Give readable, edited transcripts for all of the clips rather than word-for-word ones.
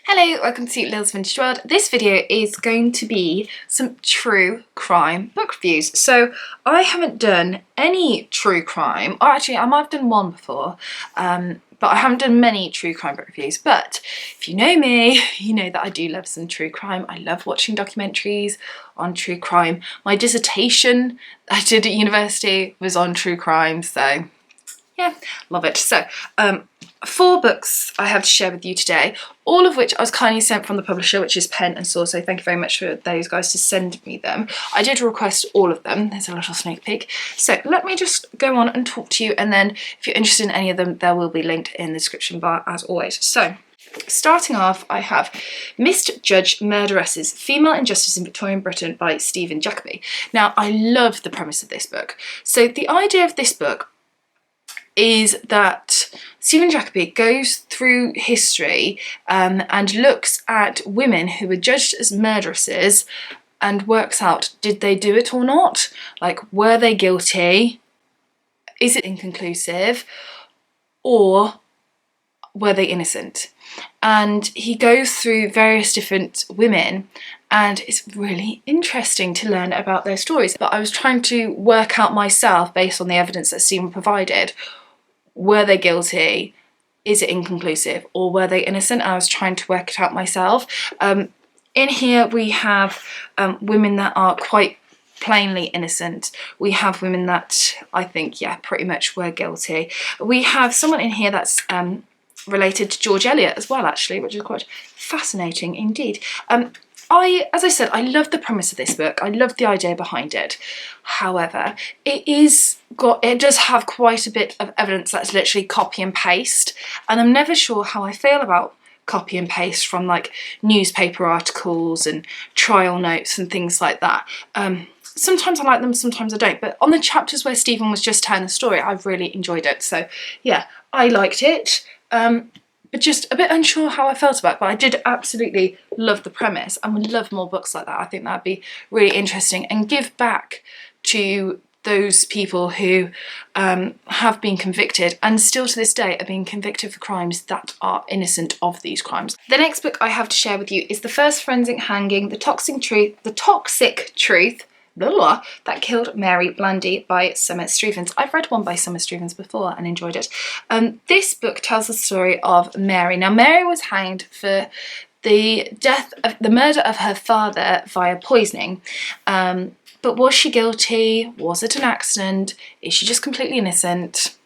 Hello, welcome to Lil's Vintage World. This video is going to be some true crime book reviews. So I haven't done any true crime, or actually I might have done one before, but I haven't done many true crime book reviews. But if you know me, you know that I do love some true crime. I love watching documentaries on true crime. My dissertation I did at university was on true crime, so yeah, love it. So, 4 books I have to share with you today, all of which I was kindly sent from the publisher, which is Pen and Sword, so thank you very much for those guys to send me them. I did request all of them. There's a little sneak peek. So let me just go on and talk to you, and then if you're interested in any of them, there will be linked in the description bar as always. So, starting off, I have Misjudged Murderesses, Female Injustice in Victorian Britain by Stephen Jacoby. Now, I love the premise of this book. So the idea of this book is that Stephen Jacoby goes through history and looks at women who were judged as murderesses and works out, did they do it or not? Like, were they guilty? Is it inconclusive? Or were they innocent? And he goes through various different women, and it's really interesting to learn about their stories. But I was trying to work out myself, based on the evidence that Stephen provided, were they guilty? Is it inconclusive? Or were they innocent? I was trying to work it out myself. In here we have women that are quite plainly innocent. We have women that I think, yeah, pretty much were guilty. We have someone in here that's related to George Eliot as well, actually, which is quite fascinating indeed. As I said, I love the premise of this book. I love the idea behind it. However, it does have quite a bit of evidence that's literally copy and paste, and I'm never sure how I feel about copy and paste from like newspaper articles and trial notes and things like that. Sometimes I like them, sometimes I don't, but on the chapters where Stephen was just telling the story, I've really enjoyed it. So yeah, I liked it. But just a bit unsure how I felt about it, but I did absolutely love the premise and would love more books like that. I think that'd be really interesting and give back to those people who have been convicted and still to this day are being convicted for crimes that are innocent of these crimes. The next book I have to share with you is The First Forensic Hanging, The Toxic Truth That Killed Mary Blandy by Summer Strevens. I've read one by Summer Strevens before and enjoyed it. This book tells the story of Mary. Now, Mary was hanged for the murder of her father via poisoning. But was she guilty? Was it an accident? Is she just completely innocent?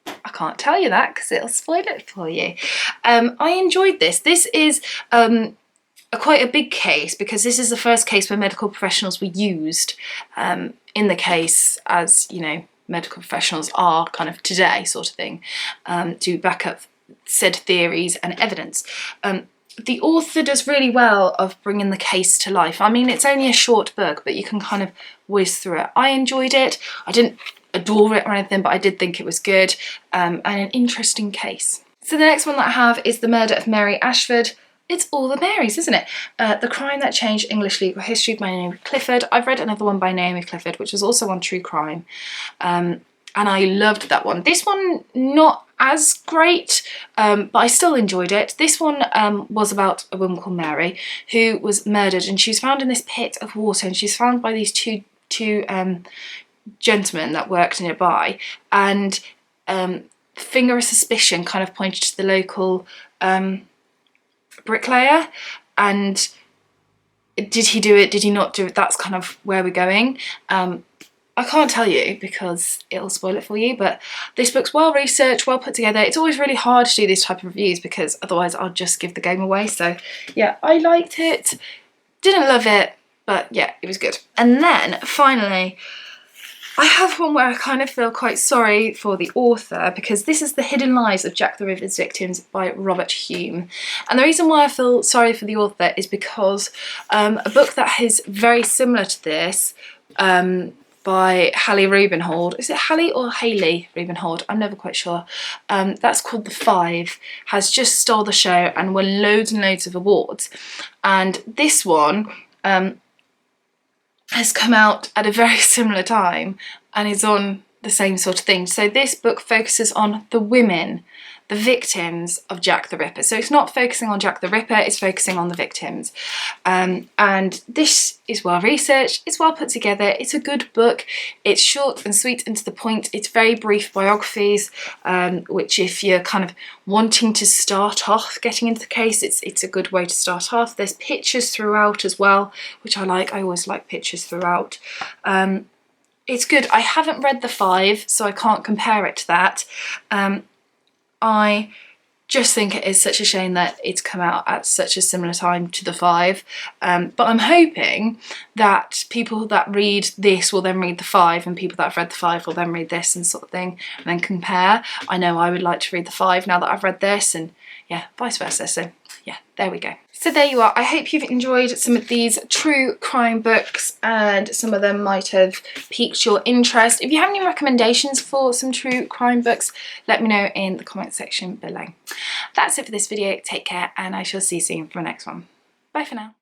I can't tell you that because it'll spoil it for you. I enjoyed this. This is quite a big case because this is the first case where medical professionals were used in the case, as you know, medical professionals are kind of today sort of thing, to back up said theories and evidence. The author does really well of bringing the case to life. I mean, it's only a short book, but you can kind of whiz through it. I enjoyed it. I didn't adore it or anything, but I did think it was good and an interesting case. So the next one that I have is The Murder of Mary Ashford. It's all the Marys, isn't it? The Crime That Changed English Legal History by Naomi Clifford. I've read another one by Naomi Clifford, which was also on true crime. And I loved that one. This one, not as great, but I still enjoyed it. This one was about a woman called Mary who was murdered, and she was found in this pit of water, and she was found by these two gentlemen that worked nearby, and finger of suspicion kind of pointed to the local bricklayer, and did he do it, did he not do it? That's kind of where we're going. I can't tell you because it'll spoil it for you, but this book's well researched, well put together. It's always really hard to do these type of reviews because otherwise I'll just give the game away. So yeah, I liked it, didn't love it, but yeah, it was good. And then finally, I have one where I kind of feel quite sorry for the author because this is The Hidden Lives of Jack the Ripper's Victims by Robert Hume. And the reason why I feel sorry for the author is because a book that is very similar to this by Hallie Rubenhold, is it Hallie or Hayley Rubenhold? I'm never quite sure. That's called The Five, has just stole the show and won loads and loads of awards. And this one has come out at a very similar time and is on the same sort of thing. So this book focuses on the women the victims of Jack the Ripper. So it's not focusing on Jack the Ripper, it's focusing on the victims. And this is well researched, it's well put together, it's a good book, it's short and sweet and to the point, it's very brief biographies, which if you're kind of wanting to start off getting into the case, it's a good way to start off. There's pictures throughout as well, which I like. I always like pictures throughout. It's good. I haven't read the 5, so I can't compare it to that. I just think it is such a shame that it's come out at such a similar time to the 5. But I'm hoping that people that read this will then read the 5, and people that have read the 5 will then read this and sort of thing, and then compare. I know I would like to read the 5 now that I've read this, and yeah, vice versa. So yeah, there we go. So there you are. I hope you've enjoyed some of these true crime books, and some of them might have piqued your interest. If you have any recommendations for some true crime books, let me know in the comment section below. That's it for this video. Take care, and I shall see you soon for the next one. Bye for now.